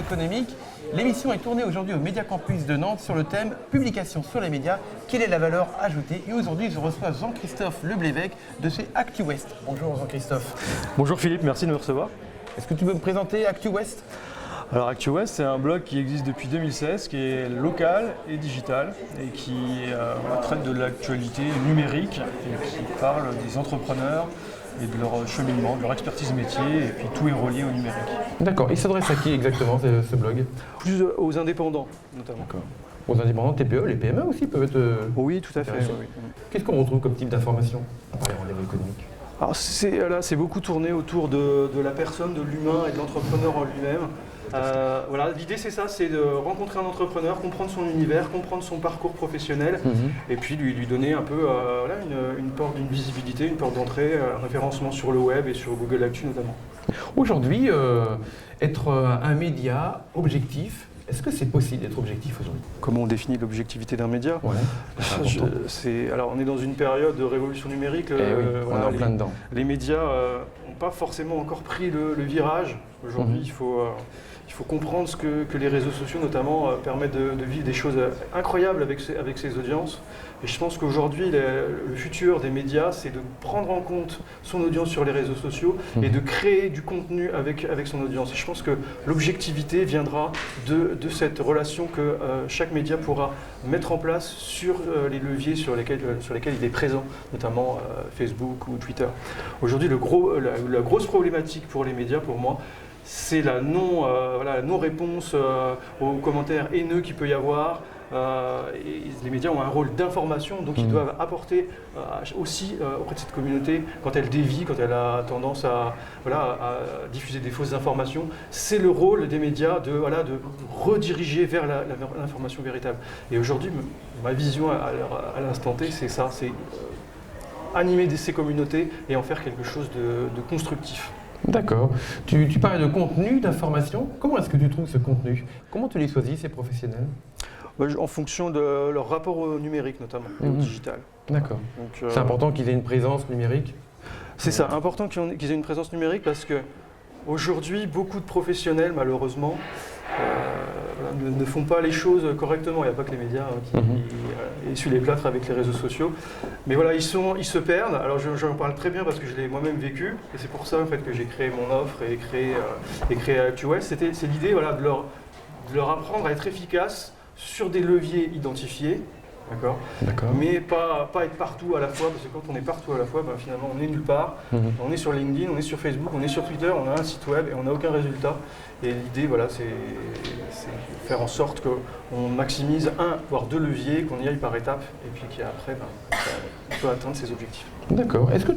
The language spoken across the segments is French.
économique. L'émission est tournée aujourd'hui au Média Campus de Nantes sur le thème « Publication sur les médias, quelle est la valeur ajoutée ?» Et aujourd'hui, je reçois Jean-Christophe Leblévec de chez ActuWest. Bonjour Jean-Christophe. Bonjour Philippe, merci de me recevoir. Est-ce que tu peux me présenter ActuWest ? Alors ActuWest, c'est un blog qui existe depuis 2016, qui est local et digital et qui traite de l'actualité numérique et qui parle des entrepreneurs et de leur cheminement, de leur expertise métier, et puis tout est relié au numérique. D'accord. Il s'adresse à qui exactement ce blog ? Plus aux indépendants notamment. D'accord. Aux indépendants TPE, les PME aussi peuvent être... Oui, tout à fait. Oui. Qu'est-ce qu'on retrouve comme type d'information à part les rendez-vous économiques ? Alors c'est beaucoup tourné autour de la personne, de l'humain et de l'entrepreneur en lui-même. L'idée c'est ça, c'est de rencontrer un entrepreneur, comprendre son univers, comprendre son parcours professionnel, et puis lui donner un peu une porte, une visibilité, une porte d'entrée, un référencement sur le web et sur Google Actu notamment. Aujourd'hui, être un média objectif, est-ce que c'est possible d'être objectif aujourd'hui ? Comment on définit l'objectivité d'un média ? Alors on est dans une période de révolution numérique. On est en plein dedans. Les médias n'ont pas forcément encore pris le virage. Aujourd'hui, il faut comprendre ce que les réseaux sociaux notamment permettent de vivre des choses incroyables avec ses audiences. Et je pense qu'aujourd'hui, le futur des médias, c'est de prendre en compte son audience sur les réseaux sociaux et de créer du contenu avec son audience. Et je pense que l'objectivité viendra de cette relation que chaque média pourra mettre en place sur les leviers sur lesquels il est présent, notamment Facebook ou Twitter. Aujourd'hui, la grosse problématique pour les médias, pour moi, c'est la non-réponse aux commentaires haineux qu'il peut y avoir. Et les médias ont un rôle d'information, donc ils doivent apporter aussi auprès de cette communauté, quand elle dévie, quand elle a tendance à diffuser des fausses informations, c'est le rôle des médias de rediriger vers l'information véritable. Et aujourd'hui, ma vision à l'instant T, c'est ça, c'est animer ces communautés et en faire quelque chose de constructif. D'accord. Tu parlais de contenu, d'information. Comment est-ce que tu trouves ce contenu ? Comment tu les choisis, ces professionnels ? En fonction de leur rapport au numérique notamment, au digital. D'accord. C'est important qu'ils aient une présence numérique ? C'est ça, important qu'ils aient une présence numérique parce que aujourd'hui, beaucoup de professionnels, malheureusement, ne font pas les choses correctement. Il n'y a pas que les médias qui essuient les plâtres avec les réseaux sociaux. Mais voilà, ils se perdent. Alors j'en parle très bien parce que je l'ai moi-même vécu. Et c'est pour ça en fait, que j'ai créé mon offre et créé ActuWest. C'est l'idée de leur apprendre à être efficaces sur des leviers identifiés, d'accord. Mais pas être partout à la fois, parce que quand on est partout à la fois, finalement on est nulle part. On est sur LinkedIn, on est sur Facebook, on est sur Twitter, on a un site web et on n'a aucun résultat. Et l'idée, c'est faire en sorte qu'on maximise un, voire deux leviers, qu'on y aille par étapes, et puis qu'après, on peut atteindre ses objectifs. D'accord. Est-ce que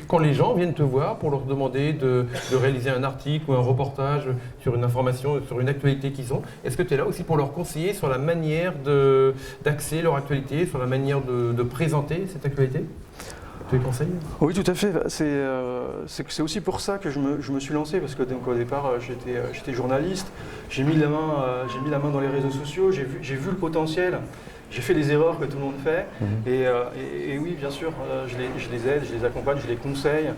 quand les gens viennent te voir pour leur demander de réaliser un article ou un reportage sur une information, sur une actualité qu'ils ont, est-ce que tu es là aussi pour leur conseiller sur la manière d'axer leur actualité, sur la manière de présenter cette actualité ? Tu les conseilles ? Oui, tout à fait. C'est aussi pour ça que je me suis lancé, parce que au départ, j'étais journaliste, j'ai mis la main dans les réseaux sociaux, j'ai vu le potentiel. J'ai fait les erreurs que tout le monde fait et oui, bien sûr, je les aide, je les accompagne, je les conseille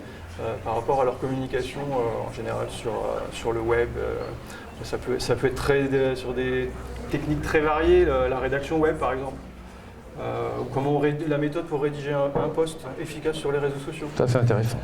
par rapport à leur communication en général sur le web. Ça peut être sur des techniques très variées, la rédaction web par exemple. Ou la méthode pour rédiger un post efficace sur les réseaux sociaux. Ça, c'est intéressant.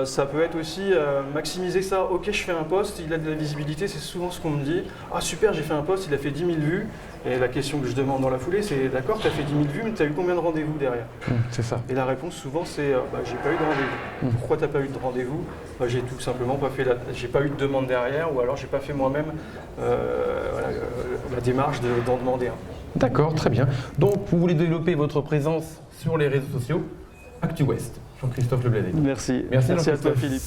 Ça peut être aussi maximiser ça. Ok, je fais un post, il a de la visibilité, c'est souvent ce qu'on me dit. Ah super, j'ai fait un post, il a fait 10 000 vues. Et la question que je demande dans la foulée, c'est d'accord, tu as fait 10 000 vues, mais tu as eu combien de rendez-vous derrière ? C'est ça. Et la réponse souvent c'est j'ai pas eu de rendez-vous. Pourquoi tu n'as pas eu de rendez-vous ? J'ai tout simplement pas fait j'ai pas eu de demande derrière, ou alors j'ai pas fait moi-même la démarche d'en demander un. D'accord, très bien. Donc, vous voulez développer votre présence sur les réseaux sociaux, ActuWest. Jean-Christophe Leblévec. Merci. Merci À toi, Philippe.